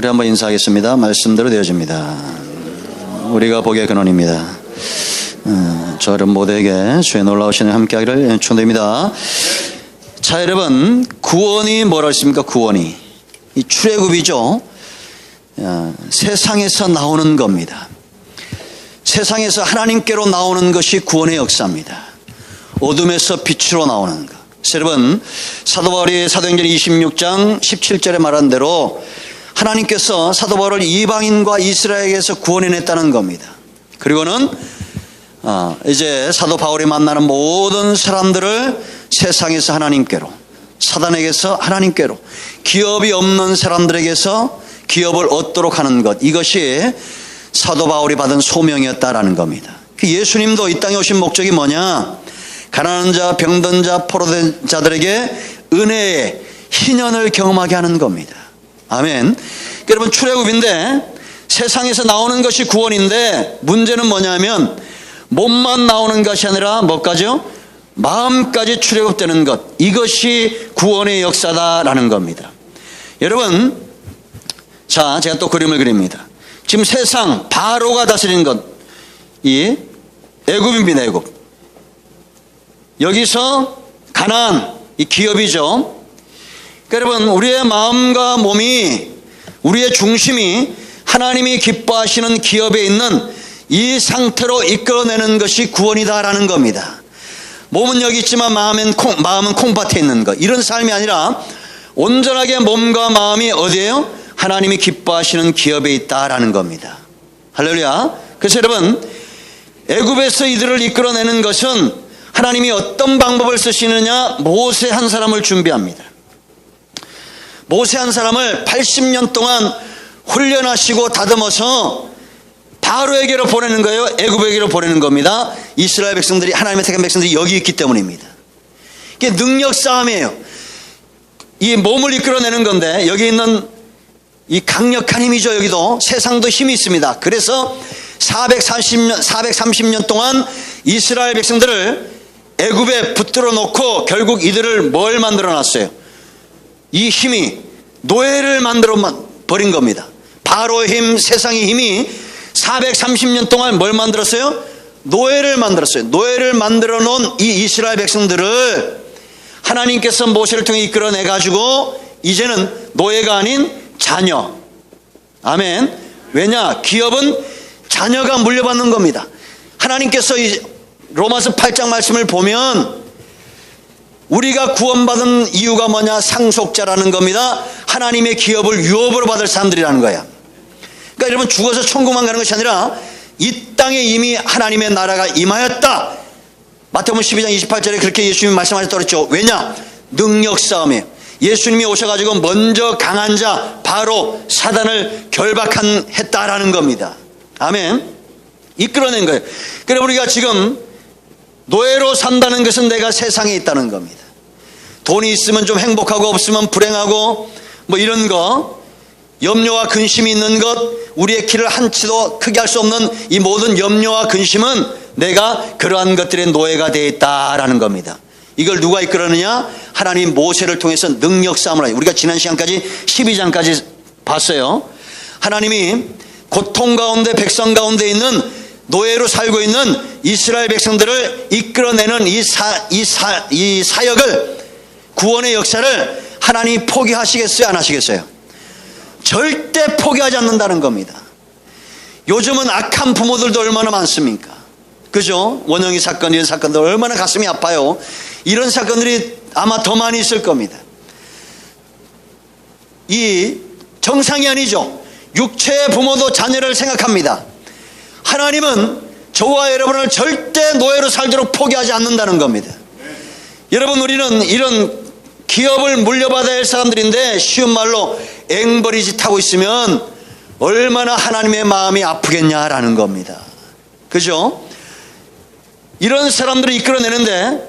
우리 한번 인사하겠습니다. 말씀대로 되어집니다. 우리가 복의 근원입니다. 저를 모두에게 주의 놀라우신 은혜 함께하기를 축원드립니다. 자, 여러분, 구원이 뭐라 했습니까? 구원이 이 출애굽이죠. 세상에서 나오는 겁니다. 세상에서 하나님께로 나오는 것이 구원의 역사입니다. 어둠에서 빛으로 나오는 것. 여러분, 사도 바울이 사도행전 26장 17절에 말한 대로 하나님께서 사도 바울을 이방인과 이스라엘에게서 구원해냈다는 겁니다. 그리고는 이제 사도 바울이 만나는 모든 사람들을 세상에서 하나님께로, 사단에게서 하나님께로, 기업이 없는 사람들에게서 기업을 얻도록 하는 것, 이것이 사도 바울이 받은 소명이었다라는 겁니다. 예수님도 이 땅에 오신 목적이 뭐냐? 가난한 자, 병든 자, 포로된 자들에게 은혜의 희년을 경험하게 하는 겁니다. 아멘. 여러분, 출애굽인데 세상에서 나오는 것이 구원인데 문제는 뭐냐면 몸만 나오는 것이 아니라 뭐까지요? 마음까지 출애굽되는 것, 이것이 구원의 역사다라는 겁니다. 여러분, 자, 제가 또 그림을 그립니다. 지금 세상 바로가 다스리는 것, 이 애굽입니다. 애굽. 여기서 가나안, 이 기업이죠. 그러니까 여러분, 우리의 마음과 몸이, 우리의 중심이 하나님이 기뻐하시는 기업에 있는 이 상태로 이끌어내는 것이 구원이다라는 겁니다. 몸은 여기 있지만 마음은 콩밭에 있는 것, 이런 삶이 아니라 온전하게 몸과 마음이 어디에요? 하나님이 기뻐하시는 기업에 있다라는 겁니다. 할렐루야. 그래서 여러분, 애굽에서 이들을 이끌어내는 것은 하나님이 어떤 방법을 쓰시느냐? 모세 한 사람을 준비합니다. 모세 한 사람을 80년 동안 훈련하시고 다듬어서 바로에게로 보내는 거예요. 애굽에게로 보내는 겁니다. 이스라엘 백성들이, 하나님의 택한 백성들이 여기 있기 때문입니다. 이게 능력 싸움이에요. 이 몸을 이끌어내는 건데 여기 있는 이 강력한 힘이죠. 여기도 세상도 힘이 있습니다. 그래서 430년 동안 이스라엘 백성들을 애굽에 붙들어 놓고 결국 이들을 뭘 만들어 놨어요? 이 힘이 노예를 만들어 버린 겁니다. 바로의 힘, 세상의 힘이 430년 동안 뭘 만들었어요? 노예를 만들었어요. 노예를 만들어 놓은 이 이스라엘 백성들을 하나님께서 모세를 통해 이끌어내 가지고 이제는 노예가 아닌 자녀. 아멘. 왜냐? 기업은 자녀가 물려받는 겁니다. 하나님께서 이 로마서 8장 말씀을 보면 우리가 구원받은 이유가 뭐냐? 상속자라는 겁니다. 하나님의 기업을 유업으로 받을 사람들이라는 거야. 그러니까 여러분, 죽어서 천국만 가는 것이 아니라 이 땅에 이미 하나님의 나라가 임하였다. 마태복음 12장 28절에 그렇게 예수님이 말씀하셨다고 그랬죠. 왜냐? 능력 싸움이에요. 예수님이 오셔가지고 먼저 강한 자 바로 사단을 결박했다라는 겁니다. 아멘. 이끌어낸 거예요. 그래서 우리가 지금 노예로 산다는 것은 내가 세상에 있다는 겁니다. 돈이 있으면 좀 행복하고 없으면 불행하고 뭐 이런 거, 염려와 근심이 있는 것, 우리의 길을 한치도 크게 할 수 없는 이 모든 염려와 근심은 내가 그러한 것들의 노예가 되어 있다라는 겁니다. 이걸 누가 이끌었느냐? 하나님 모세를 통해서 능력 싸움을 하죠. 우리가 지난 시간까지 12장까지 봤어요. 하나님이 고통 가운데, 백성 가운데 있는 노예로 살고 있는 이스라엘 백성들을 이끌어내는 이 사역을, 구원의 역사를 하나님이 포기하시겠어요? 안 하시겠어요? 절대 포기하지 않는다는 겁니다. 요즘은 악한 부모들도 얼마나 많습니까? 그죠? 원영이 사건, 이런 사건들 얼마나 가슴이 아파요. 이런 사건들이 아마 더 많이 있을 겁니다. 이 정상이 아니죠. 육체의 부모도 자녀를 생각합니다. 하나님은 저와 여러분을 절대 노예로 살도록 포기하지 않는다는 겁니다. 여러분, 우리는 이런 기업을 물려받아야 할 사람들인데 쉬운 말로 앵벌이짓 하고 있으면 얼마나 하나님의 마음이 아프겠냐라는 겁니다. 그죠? 이런 사람들을 이끌어내는데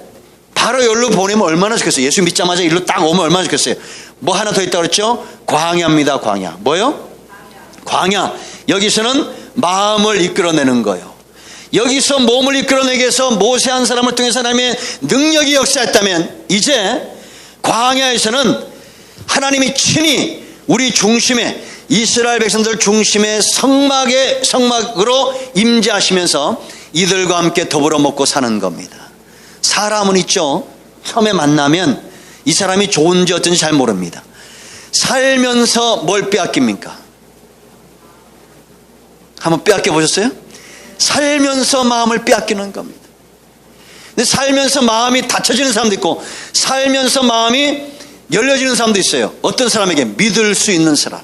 바로 여기로 보내면 얼마나 좋겠어요. 예수 믿자마자 일로 딱 오면 얼마나 좋겠어요. 뭐 하나 더 있다고 그랬죠? 광야입니다. 광야. 뭐요? 광야. 여기서는 마음을 이끌어내는 거예요. 여기서 몸을 이끌어내기 위해서 모세 한 사람을 통해서 하나님의 능력이 역사했다면 이제 광야에서는 하나님이 친히 우리 중심에 이스라엘 백성들 중심의 성막으로 임재하시면서 이들과 함께 더불어 먹고 사는 겁니다. 사람은 있죠, 처음에 만나면 이 사람이 좋은지 어쩐지 잘 모릅니다. 살면서 뭘 빼앗깁니까? 한번 빼앗겨 보셨어요? 살면서 마음을 빼앗기는 겁니다. 근데 살면서 마음이 닫혀지는 사람도 있고 살면서 마음이 열려지는 사람도 있어요. 어떤 사람에게? 믿을 수 있는 사람.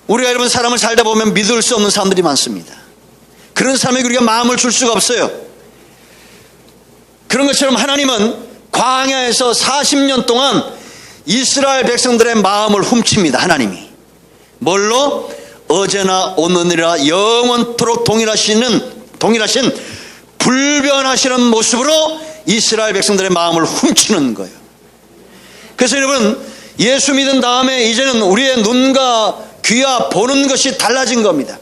우리가 여러분 사람을 살다 보면 믿을 수 없는 사람들이 많습니다. 그런 사람에게 우리가 마음을 줄 수가 없어요. 그런 것처럼 하나님은 광야에서 40년 동안 이스라엘 백성들의 마음을 훔칩니다. 하나님이 뭘로? 어제나 오늘이라 영원토록 동일하신 불변하시는 모습으로 이스라엘 백성들의 마음을 훔치는 거예요. 그래서 여러분, 예수 믿은 다음에 이제는 우리의 눈과 귀와 보는 것이 달라진 겁니다.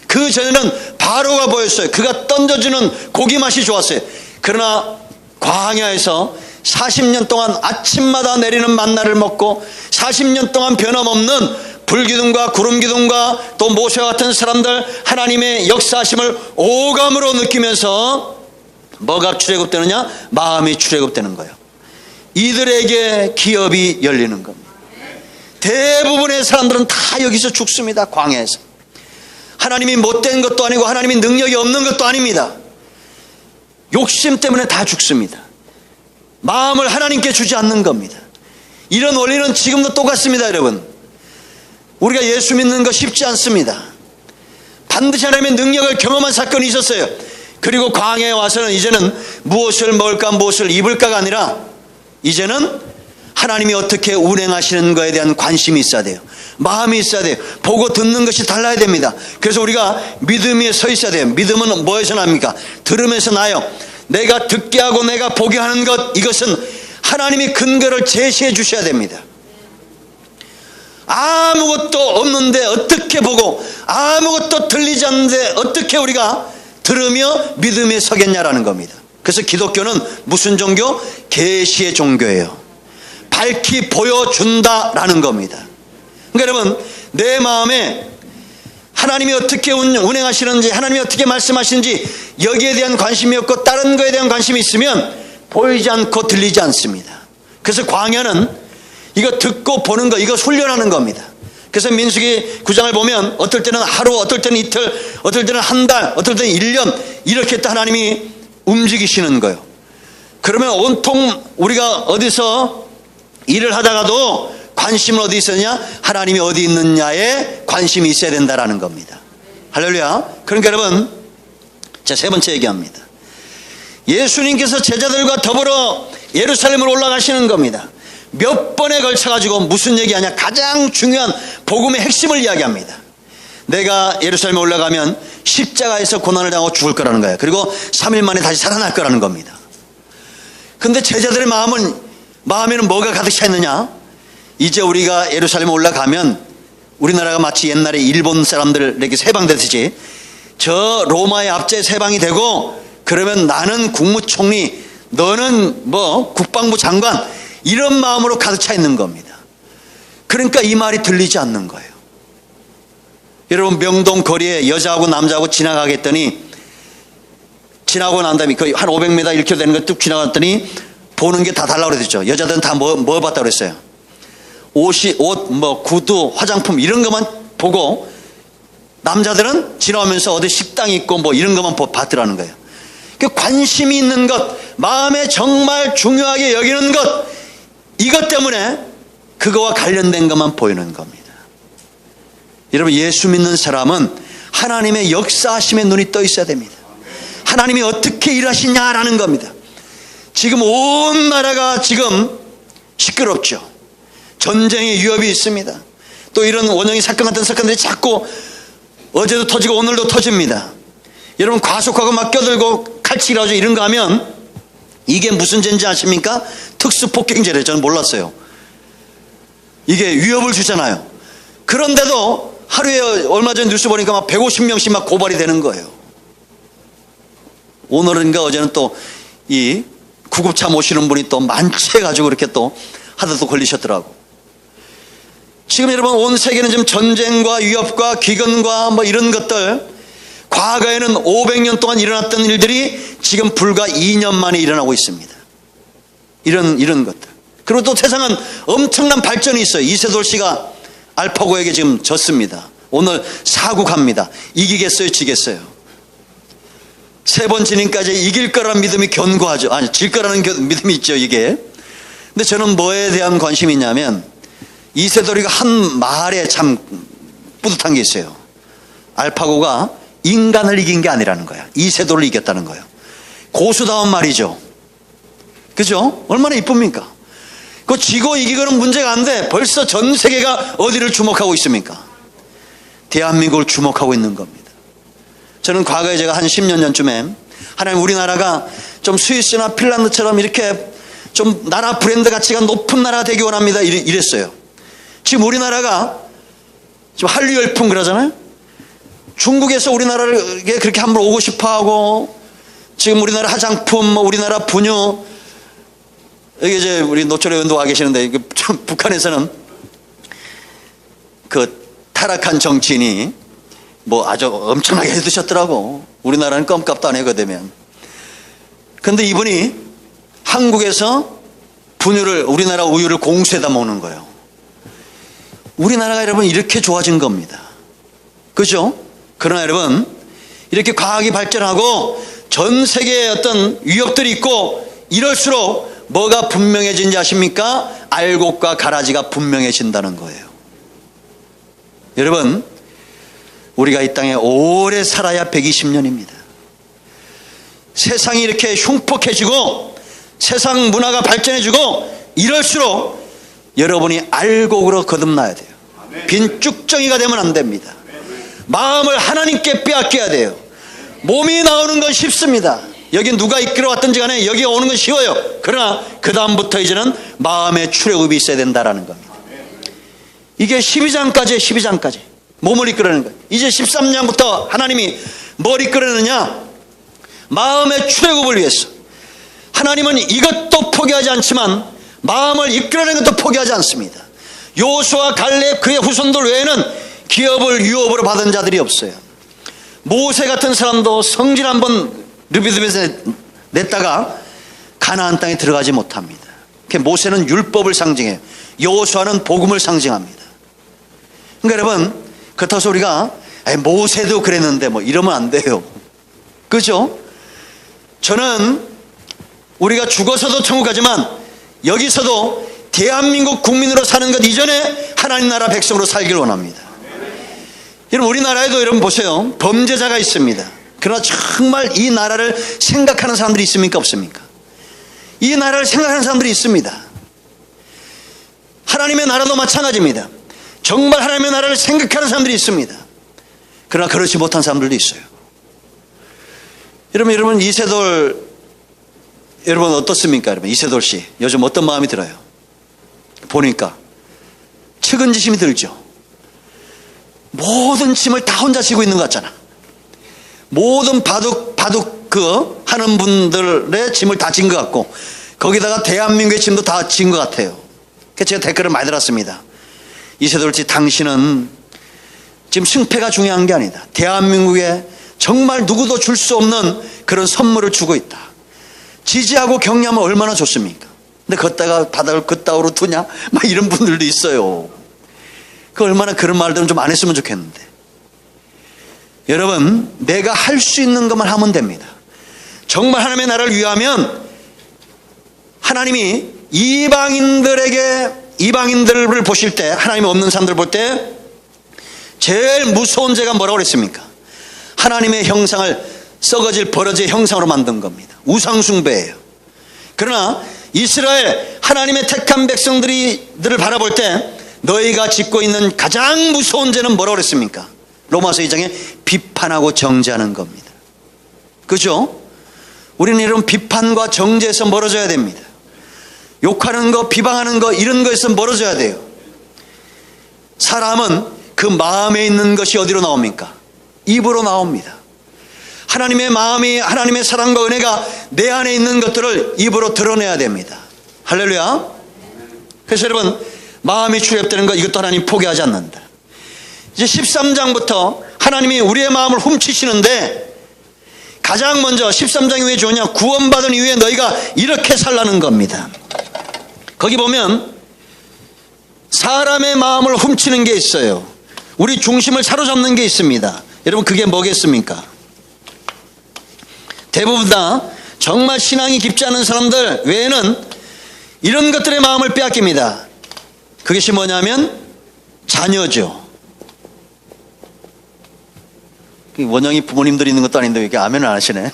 그 전에는 바로가 보였어요. 그가 던져주는 고기 맛이 좋았어요. 그러나 광야에서 40년 동안 아침마다 내리는 만나를 먹고 40년 동안 변함없는 불기둥과 구름기둥과 또 모세와 같은 사람들 하나님의 역사하심을 오감으로 느끼면서 뭐가 출애굽되느냐? 마음이 출애굽되는 거예요. 이들에게 기업이 열리는 겁니다. 대부분의 사람들은 다 여기서 죽습니다. 광야에서. 하나님이 못된 것도 아니고 하나님이 능력이 없는 것도 아닙니다. 욕심 때문에 다 죽습니다. 마음을 하나님께 주지 않는 겁니다. 이런 원리는 지금도 똑같습니다. 여러분, 우리가 예수 믿는 거 쉽지 않습니다. 반드시 하나님의 능력을 경험한 사건이 있었어요. 그리고 광야에 와서는 이제는 무엇을 먹을까 무엇을 입을까가 아니라 이제는 하나님이 어떻게 운행하시는 것에 대한 관심이 있어야 돼요. 마음이 있어야 돼요. 보고 듣는 것이 달라야 됩니다. 그래서 우리가 믿음에 서 있어야 돼요. 믿음은 뭐에서 납니까? 들음에서 나요. 내가 듣게 하고 내가 보게 하는 것, 이것은 하나님이 근거를 제시해 주셔야 됩니다. 아무것도 없는데 어떻게 보고 아무것도 들리지 않는데 어떻게 우리가 들으며 믿음에 서겠냐라는 겁니다. 그래서 기독교는 무슨 종교? 계시의 종교예요. 밝히 보여준다라는 겁니다. 그러니까 여러분, 내 마음에 하나님이 어떻게 운행하시는지, 하나님이 어떻게 말씀하시는지 여기에 대한 관심이 없고 다른 거에 대한 관심이 있으면 보이지 않고 들리지 않습니다. 그래서 광야는 이거 듣고 보는 거, 이거 훈련하는 겁니다. 그래서 민수기 9장을 보면 어떨 때는 하루, 어떨 때는 이틀, 어떨 때는 한 달, 어떨 때는 1년 이렇게 또 하나님이 움직이시는 거예요. 그러면 온통 우리가 어디서 일을 하다가도 관심은 어디 있었냐? 하나님이 어디 있느냐에 관심이 있어야 된다라는 겁니다. 할렐루야. 그러니까 여러분, 자, 세 번째 얘기합니다. 예수님께서 제자들과 더불어 예루살렘으로 올라가시는 겁니다. 몇 번에 걸쳐가지고 무슨 얘기하냐? 가장 중요한 복음의 핵심을 이야기합니다. 내가 예루살렘에 올라가면 십자가에서 고난을 당하고 죽을 거라는 거예요. 그리고 3일 만에 다시 살아날 거라는 겁니다. 근데 제자들의 마음에는 뭐가 가득 차 있느냐? 이제 우리가 예루살렘에 올라가면 우리나라가 마치 옛날에 일본 사람들에게 세방되듯이 저 로마의 압제에 세방이 되고, 그러면 나는 국무총리, 너는 뭐 국방부 장관, 이런 마음으로 가득 차 있는 겁니다. 그러니까 이 말이 들리지 않는 거예요. 여러분, 명동 거리에 여자하고 남자하고 지나가겠더니, 지나고 난 다음에 거의 한 500m 1km 되는 거 뚝 지나갔더니 보는 게 다 달라고 그랬죠. 여자들은 다 뭐 봤다고 그랬어요? 옷, 뭐 구두, 화장품 이런 것만 보고, 남자들은 지나오면서 어디 식당이 있고 뭐 이런 것만 봤더라는 거예요. 그 관심이 있는 것, 마음에 정말 중요하게 여기는 것, 이것 때문에 그거와 관련된 것만 보이는 겁니다. 여러분, 예수 믿는 사람은 하나님의 역사하심의 눈이 떠 있어야 됩니다. 하나님이 어떻게 일하시냐라는 겁니다. 지금 온 나라가 지금 시끄럽죠. 전쟁의 위협이 있습니다. 또 이런 원형이 사건 같은 사건들이 자꾸 어제도 터지고 오늘도 터집니다. 여러분, 과속하고 막 껴들고 칼치기라고 하죠. 이런 거 하면 이게 무슨 죄인지 아십니까? 특수폭행죄래요. 저는 몰랐어요. 이게 위협을 주잖아요. 그런데도 하루에 얼마 전 뉴스 보니까 막 150명씩 막 고발이 되는 거예요. 오늘인가 어제는 또 이 구급차 모시는 분이 또 만취해가지고 이렇게 또 하다 또 걸리셨더라고. 지금 여러분 온 세계는 지금 전쟁과 위협과 기근과 뭐 이런 것들, 과거에는 500년 동안 일어났던 일들이 지금 불과 2년 만에 일어나고 있습니다. 이런 것들. 그리고 또 세상은 엄청난 발전이 있어요. 이세돌 씨가 알파고에게 지금 졌습니다. 오늘 4구 갑니다. 이기겠어요, 지겠어요? 3번 진인까지 이길 거라는 믿음이 견고하죠. 아니, 질 거라는 믿음이 있죠, 이게. 근데 저는 뭐에 대한 관심이 있냐면, 이세돌이가 한 말에 참 뿌듯한 게 있어요. 알파고가 인간을 이긴 게 아니라는 거야. 이세돌을 이겼다는 거예요. 고수다운 말이죠. 그죠? 얼마나 이쁩니까? 그 지고 이기고는 문제가 안 돼. 벌써 전 세계가 어디를 주목하고 있습니까? 대한민국을 주목하고 있는 겁니다. 저는 과거에 제가 한 10년 전쯤에 하나님 우리나라가 좀 스위스나 핀란드처럼 이렇게 좀 나라 브랜드 가치가 높은 나라가 되기 원합니다. 이랬어요. 지금 우리나라가 지금 한류 열풍 그러잖아요. 중국에서 우리나라를 그렇게 한번 오고 싶어 하고, 지금 우리나라 화장품, 우리나라 분유, 여기 이제 우리 노철 의원도 와 계시는데, 북한에서는 그 타락한 정치인이 뭐 아주 엄청나게 해드셨더라고. 우리나라는 껌값도 안 해거든요. 근데 이분이 한국에서 분유를, 우리나라 우유를 공수해다 먹는 거예요. 우리나라가 여러분 이렇게 좋아진 겁니다. 그죠? 그러나 여러분, 이렇게 과학이 발전하고 전 세계에 어떤 위협들이 있고 이럴수록 뭐가 분명해진지 아십니까? 알곡과 가라지가 분명해진다는 거예요. 여러분, 우리가 이 땅에 오래 살아야 120년입니다. 세상이 이렇게 흉폭해지고 세상 문화가 발전해지고 이럴수록 여러분이 알곡으로 거듭나야 돼요. 빈 쭉정이가 되면 안 됩니다. 마음을 하나님께 빼앗겨야 돼요. 몸이 나오는 건 쉽습니다. 여기 누가 이끌어왔든지 간에 여기 오는 건 쉬워요. 그러나 그 다음부터 이제는 마음의 출애굽이 있어야 된다는 겁니다. 이게 12장까지예요. 12장까지 몸을 이끌어내는 거예요. 이제 13장부터 하나님이 뭘 이끌어내느냐? 마음의 출애굽을 위해서. 하나님은 이것도 포기하지 않지만 마음을 이끌어내는 것도 포기하지 않습니다. 요수아, 갈렙, 그의 후손들 외에는 기업을 유업으로 받은 자들이 없어요. 모세 같은 사람도 성질 한번 르비드벳에 냈다가 가나안 땅에 들어가지 못합니다. 모세는 율법을 상징해요. 여호수아는 복음을 상징합니다. 그러니까 여러분, 그렇다고 우리가 모세도 그랬는데 뭐 이러면 안 돼요. 그죠? 저는 우리가 죽어서도 천국 가지만 여기서도 대한민국 국민으로 사는 것 이전에 하나님 나라 백성으로 살기를 원합니다. 여러분, 우리나라에도 여러분 보세요. 범죄자가 있습니다. 그러나 정말 이 나라를 생각하는 사람들이 있습니까? 없습니까? 이 나라를 생각하는 사람들이 있습니다. 하나님의 나라도 마찬가지입니다. 정말 하나님의 나라를 생각하는 사람들이 있습니다. 그러나 그렇지 못한 사람들도 있어요. 여러분 이세돌 여러분 어떻습니까? 여러분 이세돌 씨 요즘 어떤 마음이 들어요? 보니까 측은지심이 들죠. 모든 짐을 다 혼자 지고 있는 것 같잖아. 모든 바둑 하는 분들의 짐을 다 진 것 같고, 거기다가 대한민국의 짐도 다 진 것 같아요. 그래서 제가 댓글을 많이 달았습니다. 이세돌 씨, 당신은 지금 승패가 중요한 게 아니다. 대한민국에 정말 누구도 줄 수 없는 그런 선물을 주고 있다. 지지하고 격려하면 얼마나 좋습니까? 근데 걷다가 바닥을 그따위로 두냐? 막 이런 분들도 있어요. 그 얼마나 그런 말들은 좀 안 했으면 좋겠는데. 여러분, 내가 할 수 있는 것만 하면 됩니다. 정말 하나님의 나라를 위하면 하나님이 이방인들을 보실 때, 하나님이 없는 사람들 볼 때 제일 무서운 죄가 뭐라고 그랬습니까? 하나님의 형상을 썩어질 버러지의 형상으로 만든 겁니다. 우상숭배예요. 그러나 이스라엘 하나님의 택한 백성들을 바라볼 때 너희가 짓고 있는 가장 무서운 죄는 뭐라고 그랬습니까? 로마서 2장에 비판하고 정죄하는 겁니다. 그죠? 우리는 이런 비판과 정죄에서 멀어져야 됩니다. 욕하는 거, 비방하는 거, 이런 거에서 멀어져야 돼요. 사람은 그 마음에 있는 것이 어디로 나옵니까? 입으로 나옵니다. 하나님의 마음이, 하나님의 사랑과 은혜가 내 안에 있는 것들을 입으로 드러내야 됩니다. 할렐루야. 그래서 여러분, 마음이 출nhập되는 것, 이것도 하나님 포기하지 않는다. 이제 13장부터 하나님이 우리의 마음을 훔치시는데, 가장 먼저 13장이 왜 좋으냐? 구원받은 이후에 너희가 이렇게 살라는 겁니다. 거기 보면 사람의 마음을 훔치는 게 있어요. 우리 중심을 사로잡는 게 있습니다. 여러분, 그게 뭐겠습니까? 대부분 다 정말 신앙이 깊지 않은 사람들 외에는 이런 것들의 마음을 빼앗깁니다. 그것이 뭐냐면 자녀죠. 원영이 부모님들이 있는 것도 아닌데 왜 이렇게 아멘을 안 하시네.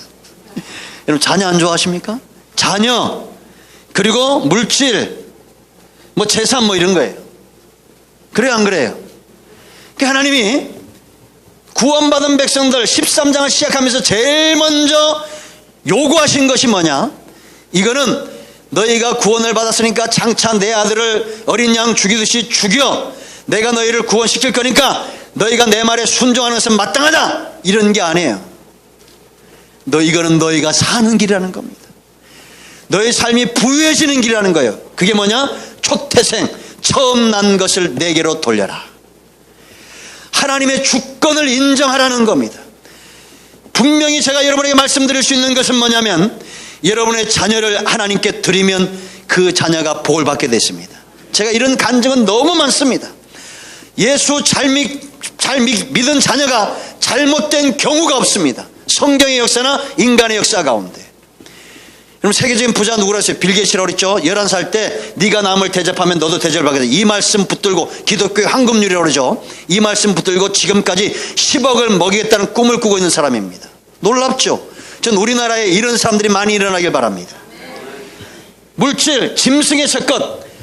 여러분, 자녀 안 좋아하십니까? 자녀, 그리고 물질, 뭐 재산, 뭐 이런 거예요. 그래요, 안 그래요? 하나님이 구원받은 백성들 13장을 시작하면서 제일 먼저 요구하신 것이 뭐냐? 이거는 너희가 구원을 받았으니까 장차 내 아들을 어린 양 죽이듯이 죽여, 내가 너희를 구원시킬 거니까 너희가 내 말에 순종하는 것은 마땅하다, 이런 게 아니에요. 이거는 너희가 사는 길이라는 겁니다. 너희 삶이 부유해지는 길이라는 거예요. 그게 뭐냐? 초태생, 처음 난 것을 내게로 돌려라. 하나님의 주권을 인정하라는 겁니다. 분명히 제가 여러분에게 말씀드릴 수 있는 것은 뭐냐면, 여러분의 자녀를 하나님께 드리면 그 자녀가 복을 받게 됐습니다. 제가 이런 간증은 너무 많습니다. 예수 잘 믿은 자녀가 잘못된 경우가 없습니다. 성경의 역사나 인간의 역사 가운데. 그럼 세계적인 부자 누구라 했어요? 빌 게이츠라고 그랬죠. 11살 때 네가 남을 대접하면 너도 대접을 받게 돼. 이 말씀 붙들고, 기독교의 황금률이라고 그러죠. 이 말씀 붙들고 지금까지 10억을 먹이겠다는 꿈을 꾸고 있는 사람입니다. 놀랍죠? 전 우리나라에 이런 사람들이 많이 일어나길 바랍니다. 물질, 짐승의 첫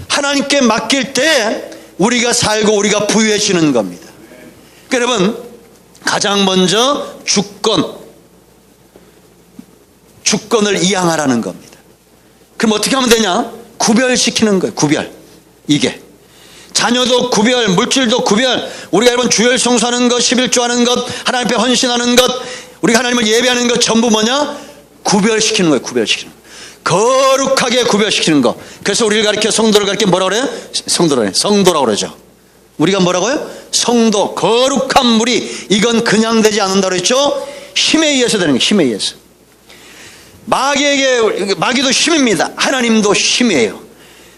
하나님께 맡길 때 우리가 살고 우리가 부유해지는 겁니다. 그러니까 여러분, 가장 먼저 주권을 이양하라는 겁니다. 그럼 어떻게 하면 되냐? 구별시키는 거예요. 구별. 이게 자녀도 구별, 물질도 구별. 우리가 여러분 주일 성수하는 것, 11조하는 것, 하나님 앞에 헌신하는 것, 우리가 하나님을 예배하는 것 전부 뭐냐? 구별시키는 거예요. 구별시키는 거. 거룩하게 구별시키는 거. 그래서 우리를 가르쳐, 성도를 가르쳐 뭐라고 그래요? 성도라고 그러죠. 우리가 뭐라고요? 성도, 거룩한 무리. 이건 그냥 되지 않는다고 그랬죠. 힘에 의해서 되는 거예요. 힘에 의해서. 마귀도 힘입니다. 하나님도 힘이에요.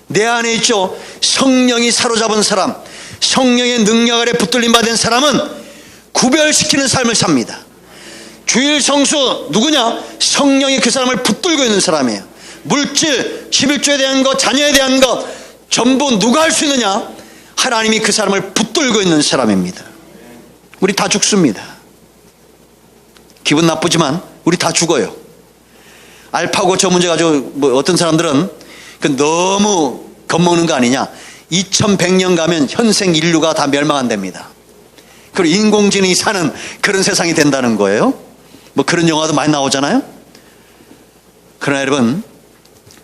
내 안에 있죠. 성령이 사로잡은 사람, 성령의 능력 아래 붙들림 받은 사람은 구별시키는 삶을 삽니다. 주일 성수 누구냐? 성령이 그 사람을 붙들고 있는 사람이에요. 물질, 11조에 대한 것, 자녀에 대한 것 전부 누가 할 수 있느냐? 하나님이 그 사람을 붙들고 있는 사람입니다. 우리 다 죽습니다. 기분 나쁘지만 우리 다 죽어요. 알파고 저 문제 가지고 어떤 사람들은 너무 겁먹는 거 아니냐? 2100년 가면 현생 인류가 다 멸망한답니다. 그리고 인공지능이 사는 그런 세상이 된다는 거예요. 그런 영화도 많이 나오잖아요. 그러나 여러분,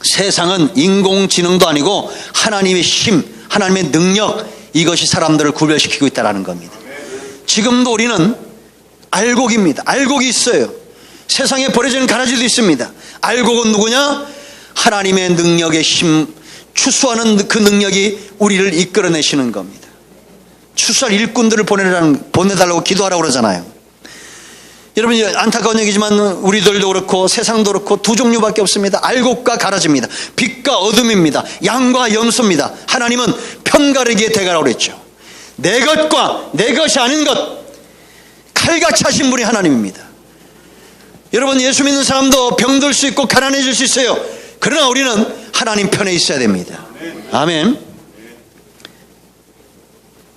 세상은 인공지능도 아니고 하나님의 힘, 하나님의 능력, 이것이 사람들을 구별시키고 있다는 겁니다. 지금도 우리는 알곡입니다. 알곡이 있어요. 세상에 버려지는 가라지도 있습니다. 알곡은 누구냐? 하나님의 능력의 힘, 추수하는 그 능력이 우리를 이끌어내시는 겁니다. 추수할 일꾼들을 보내달라고 기도하라고 그러잖아요. 여러분, 안타까운 얘기지만 우리들도 그렇고 세상도 그렇고 두 종류밖에 없습니다. 알곡과 가라지입니다. 빛과 어둠입니다. 양과 염소입니다. 하나님은 편가르기의 대가라고 그랬죠. 내 것과 내 것이 아닌 것, 칼같이 하신 분이 하나님입니다. 여러분, 예수 믿는 사람도 병들 수 있고 가난해질 수 있어요. 그러나 우리는 하나님 편에 있어야 됩니다. 아멘.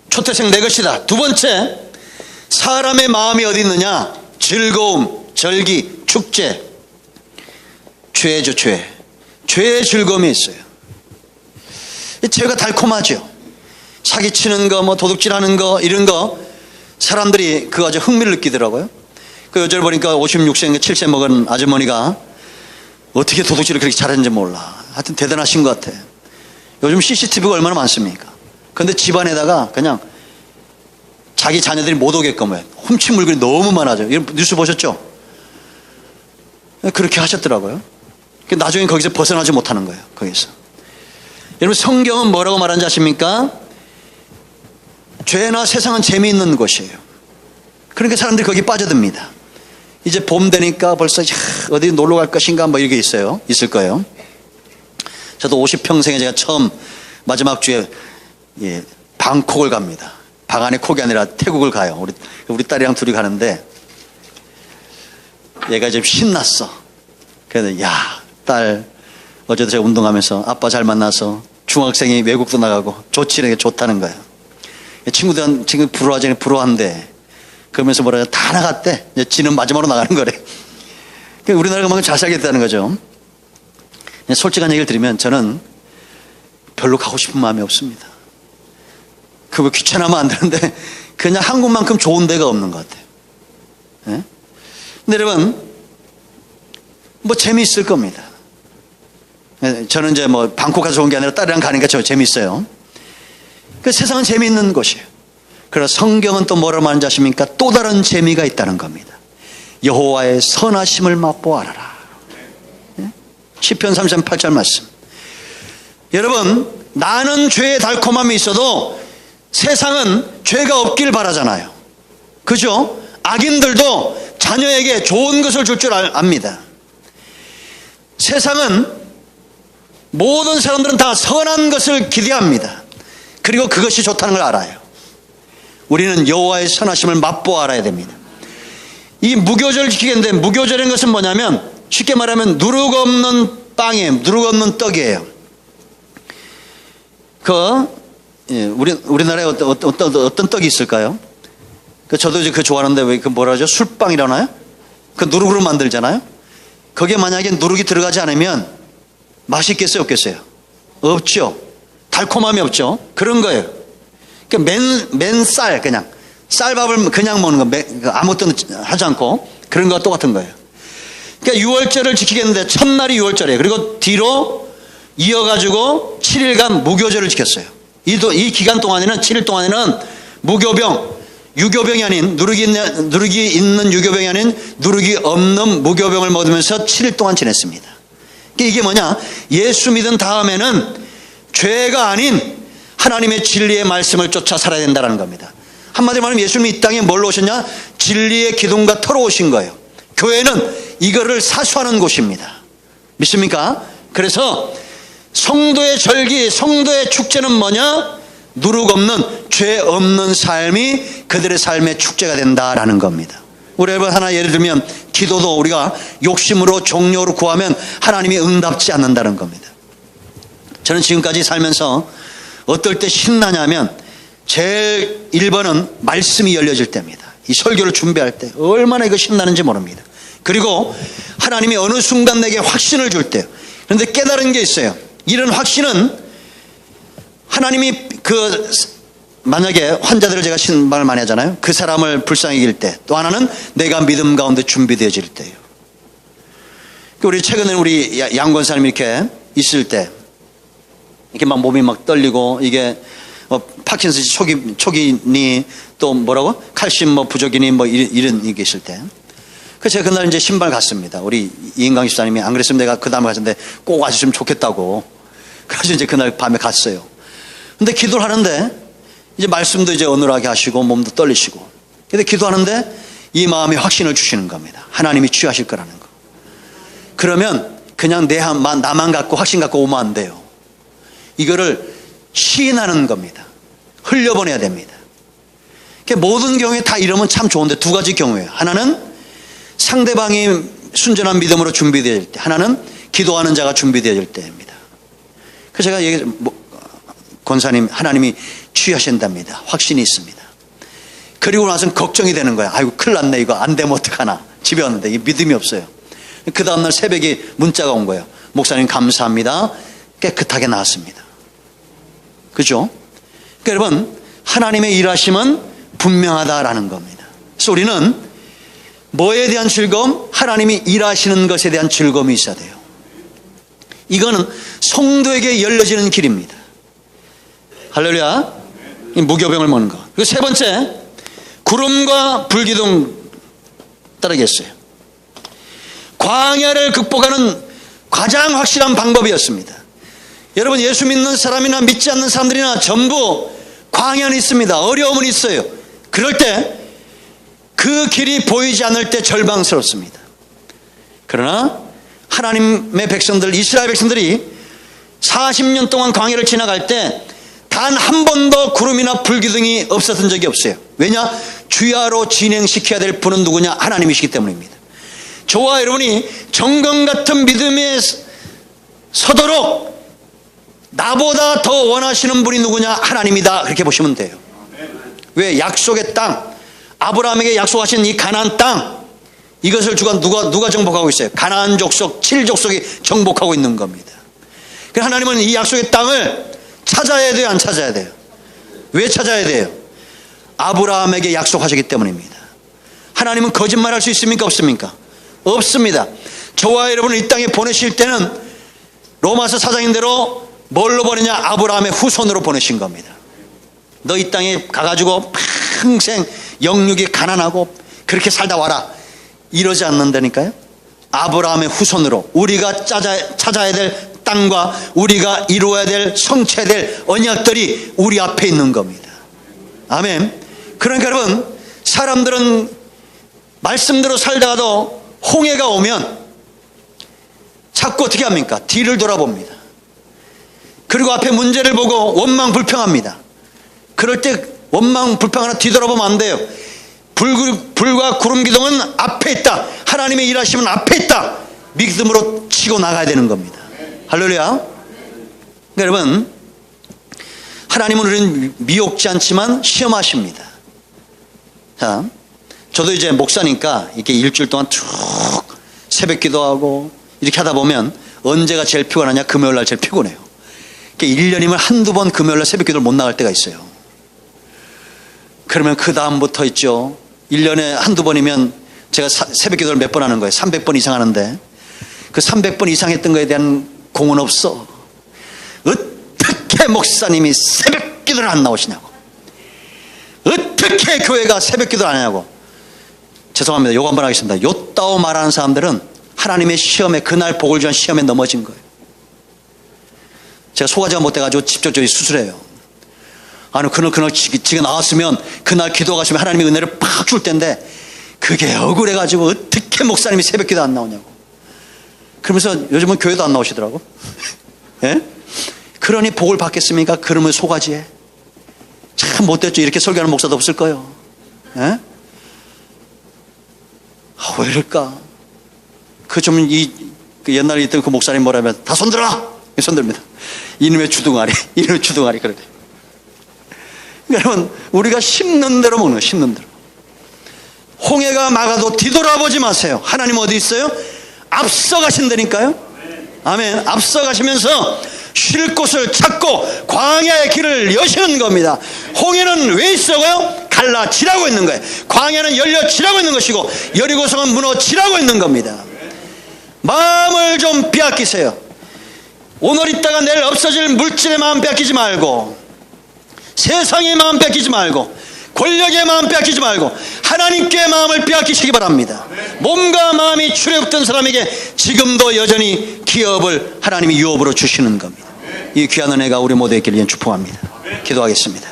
초태생 내 것이다. 두 번째, 사람의 마음이 어디 있느냐? 즐거움, 절기, 축제. 죄죠, 죄. 죄의 즐거움이 있어요. 죄가 달콤하죠. 사기치는 거, 도둑질하는 거, 이런 거 사람들이 그거 아주 흥미를 느끼더라고요. 그 요절 보니까 56세인가 7세 먹은 아주머니가 어떻게 도둑질을 그렇게 잘했는지 몰라. 하여튼 대단하신 것 같아. 요즘 CCTV가 얼마나 많습니까? 그런데 집안에다가 그냥 자기 자녀들이 못 오게끔 훔친 물건이 너무 많아져. 이런 뉴스 보셨죠? 그렇게 하셨더라고요. 나중에 거기서 벗어나지 못하는 거예요. 거기서. 여러분, 성경은 뭐라고 말하는지 아십니까? 죄나 세상은 재미있는 곳이에요. 그러니까 사람들이 거기 빠져듭니다. 이제 봄 되니까 벌써 어디 놀러 갈 것인가 뭐 이게 있을 거예요. 저도 50평생에 제가 처음 마지막 주에 방콕을 갑니다. 방안의 콕이 아니라 태국을 가요. 우리 딸이랑 둘이 가는데 얘가 좀 신났어. 그래서 딸 어제도 제가 운동하면서 아빠 잘 만나서 중학생이 외국도 나가고 좋지, 좋다는 거예요. 친구들은 지금 부러워한대. 그러면서 뭐라 다 나갔대. 이제 지는 마지막으로 나가는 거래. 그러니까 우리나라가 그만큼 잘 살겠다는 거죠. 솔직한 얘기를 드리면 저는 별로 가고 싶은 마음이 없습니다. 그거 귀찮으면 안 되는데 그냥 한국만큼 좋은 데가 없는 것 같아요. 네? 근데 여러분, 뭐 재미있을 겁니다. 저는 이제 뭐 방콕 가서 온 게 아니라 딸이랑 가니까 저 재미있어요. 그 세상은 재미있는 곳이에요. 그러나 성경은 또 뭐라고 말하는지 아십니까? 또 다른 재미가 있다는 겁니다. 여호와의 선하심을 맛보아라. 시편 38절 말씀. 여러분, 나는 죄의 달콤함이 있어도 세상은 죄가 없길 바라잖아요. 그죠? 악인들도 자녀에게 좋은 것을 줄 압니다. 세상은 모든 사람들은 다 선한 것을 기대합니다. 그리고 그것이 좋다는 걸 알아요. 우리는 여호와의 선하심을 맛보아 알아야 됩니다. 이 무교절을 지키겠는데, 무교절인 것은 뭐냐면 쉽게 말하면 누룩 없는 빵이에요. 누룩 없는 떡이에요. 우리나라에 어떤 떡이 있을까요? 저도 이제 그거 좋아하는데 왜 그 뭐라 하죠? 술빵이라고 하나요? 그 누룩으로 만들잖아요. 거기에 만약에 누룩이 들어가지 않으면 맛이 있겠어요, 없겠어요? 없죠. 달콤함이 없죠. 그런 거예요. 그러니까 맨쌀, 그냥 쌀밥을 그냥 먹는 거, 아무것도 하지 않고 그런 거와 똑같은 거예요. 그러니까 6월절을 지키겠는데 첫날이 6월절이에요. 그리고 뒤로 이어가지고 7일간 무교절을 지켰어요. 이 기간 동안에는 7일 동안에는 무교병, 유교병이 아닌 누룩이 있는 유교병이 아닌 누룩이 없는 무교병을 먹으면서 7일 동안 지냈습니다. 그러니까 이게 뭐냐? 예수 믿은 다음에는 죄가 아닌 하나님의 진리의 말씀을 쫓아 살아야 된다는 겁니다. 한마디로 말하면 예수님이 이 땅에 뭘로 오셨냐? 진리의 기둥과 터로 오신 거예요. 교회는 이거를 사수하는 곳입니다. 믿습니까? 그래서 성도의 절기, 성도의 축제는 뭐냐? 누룩 없는, 죄 없는 삶이 그들의 삶의 축제가 된다라는 겁니다. 우리 여러분, 하나 예를 들면 기도도 우리가 욕심으로 종료로 구하면 하나님이 응답지 않는다는 겁니다. 저는 지금까지 살면서 어떨 때 신나냐면 제일 1번은 말씀이 열려질 때입니다. 이 설교를 준비할 때 얼마나 이거 신나는지 모릅니다. 그리고 하나님이 어느 순간 내게 확신을 줄 때요. 그런데 깨달은 게 있어요. 이런 확신은 하나님이 만약에 환자들을 제가 신방을 많이 하잖아요. 그 사람을 불쌍히 여길 때, 또 하나는 내가 믿음 가운데 준비되어질 때예요. 우리 최근에 우리 양권사님이 이렇게 있을 때 이렇게 막 몸이 막 떨리고 이게 파킨슨스 초기니 또 뭐라고 칼슘 부족이니 이런 게 있을 때, 그 제가 그날 이제 신발 갔습니다. 우리 이인강 집사님이 안 그랬으면 내가 그 다음에 갔는데 꼭 와주시면 좋겠다고. 그래서 이제 그날 밤에 갔어요. 근데 기도를 하는데 이제 말씀도 이제 어눌하게 하시고 몸도 떨리시고, 근데 기도하는데 이 마음에 확신을 주시는 겁니다. 하나님이 취하실 거라는 거. 그러면 그냥 나만 갖고 확신 갖고 오면 안 돼요. 이거를 시인하는 겁니다. 흘려보내야 됩니다. 모든 경우에 다 이러면 참 좋은데 두 가지 경우예요. 하나는 상대방이 순전한 믿음으로 준비되어질 때, 하나는 기도하는 자가 준비되어질 때입니다. 그래서 제가 권사님, 하나님이 취하신답니다. 확신이 있습니다. 그리고 나서는 걱정이 되는 거야. 아이고 큰일 났네, 이거 안 되면 어떡하나. 집에 왔는데 이게 믿음이 없어요. 그 다음날 새벽에 문자가 온 거예요. 목사님 감사합니다. 깨끗하게 나았습니다. 그죠? 그러니까 여러분, 하나님의 일하심은 분명하다라는 겁니다. 그래서 우리는 뭐에 대한 즐거움? 하나님이 일하시는 것에 대한 즐거움이 있어야 돼요. 이거는 성도에게 열려지는 길입니다. 할렐루야. 이 무교병을 먹는 거. 그리고 세 번째, 구름과 불기둥 따르겠어요. 광야를 극복하는 가장 확실한 방법이었습니다. 여러분, 예수 믿는 사람이나 믿지 않는 사람들이나 전부 광야는 있습니다. 어려움은 있어요. 그럴 때 그 길이 보이지 않을 때 절망스럽습니다. 그러나 하나님의 백성들, 이스라엘 백성들이 40년 동안 광야를 지나갈 때 단 한 번도 구름이나 불기둥이 없었던 적이 없어요. 왜냐? 주야로 진행시켜야 될 분은 누구냐? 하나님이시기 때문입니다. 저와 여러분이 정금 같은 믿음에 서도록 나보다 더 원하시는 분이 누구냐? 하나님이다. 그렇게 보시면 돼요. 왜? 약속의 땅, 아브라함에게 약속하신 이 가나안 땅, 이것을 누가 정복하고 있어요? 가나안 족속 7족속이 정복하고 있는 겁니다. 그래서 하나님은 이 약속의 땅을 찾아야 돼요? 안 찾아야 돼요? 왜 찾아야 돼요? 아브라함에게 약속하셨기 때문입니다. 하나님은 거짓말할 수 있습니까? 없습니까? 없습니다. 저와 여러분을 이 땅에 보내실 때는 로마서 4장인대로 뭘로 보내냐? 아브라함의 후손으로 보내신 겁니다. 너 이 땅에 가가지고 평생 영육이 가난하고 그렇게 살다 와라, 이러지 않는다니까요. 아브라함의 후손으로 우리가 찾아야 될 땅과 우리가 이루어야 될, 성취해야 될 언약들이 우리 앞에 있는 겁니다. 아멘. 그러니까 여러분, 사람들은 말씀대로 살다가도 홍해가 오면 자꾸 어떻게 합니까? 뒤를 돌아봅니다. 그리고 앞에 문제를 보고 원망불평합니다. 그럴 때 원망불평하나 뒤돌아보면 안 돼요. 불과 구름 기둥은 앞에 있다. 하나님의 일하심은 앞에 있다. 믿음으로 치고 나가야 되는 겁니다. 할렐루야. 그러니까 여러분, 하나님은 우리는 미혹지 않지만 시험하십니다. 자, 저도 이제 목사니까 이렇게 일주일 동안 쭉 새벽 기도하고 이렇게 하다 보면 언제가 제일 피곤하냐? 금요일 날 제일 피곤해요. 1년이면 한두 번 금요일 날 새벽 기도를 못 나갈 때가 있어요. 그러면 그 다음부터 있죠. 1년에 한두 번이면 제가 새벽 기도를 몇 번 하는 거예요? 300번 이상 하는데 그 300번 이상 했던 거에 대한 공은 없어. 어떻게 목사님이 새벽 기도를 안 나오시냐고, 어떻게 교회가 새벽 기도를 안 하냐고. 죄송합니다. 욕 한번 하겠습니다. 요따오 말하는 사람들은 하나님의 시험에, 그날 복을 주는 시험에 넘어진 거예요. 제가 소화제가 못 돼가지고 직접적으로 수술해요. 아니, 그날 지가 나왔으면 그날 기도 가시면 하나님의 은혜를 팍 줄 텐데 그게 억울해가지고 어떻게 목사님이 새벽 기도 안 나오냐고. 그러면서 요즘은 교회도 안 나오시더라고. 예? 그러니 복을 받겠습니까? 그러면 소가지에 참 못됐죠. 이렇게 설교하는 목사도 없을 거예요. 예? 왜 이럴까? 그 옛날에 있던 그 목사님 뭐라면 다 손들어! 손듭니다. 이놈의 주둥아리, 이놈의 주둥아리. 그러대. 여러분, 우리가 심는 대로 먹는 거예요. 심는 대로. 홍해가 막아도 뒤돌아보지 마세요. 하나님 어디 있어요? 앞서가신다니까요. 아멘. 앞서가시면서 쉴 곳을 찾고 광야의 길을 여시는 겁니다. 홍해는 왜 있어요? 갈라지라고 있는 거예요. 광야는 열려지라고 있는 것이고 여리고성은 무너지라고 있는 겁니다. 마음을 좀 빼앗기세요. 오늘 있다가 내일 없어질 물질의 마음 빼앗기지 말고, 세상의 마음 빼앗기지 말고, 권력의 마음 빼앗기지 말고 하나님께 마음을 빼앗기시기 바랍니다. 몸과 마음이 출애굽된 사람에게 지금도 여전히 기업을 하나님이 유업으로 주시는 겁니다. 이 귀한 은혜가 우리 모두에게 축복합니다. 기도하겠습니다.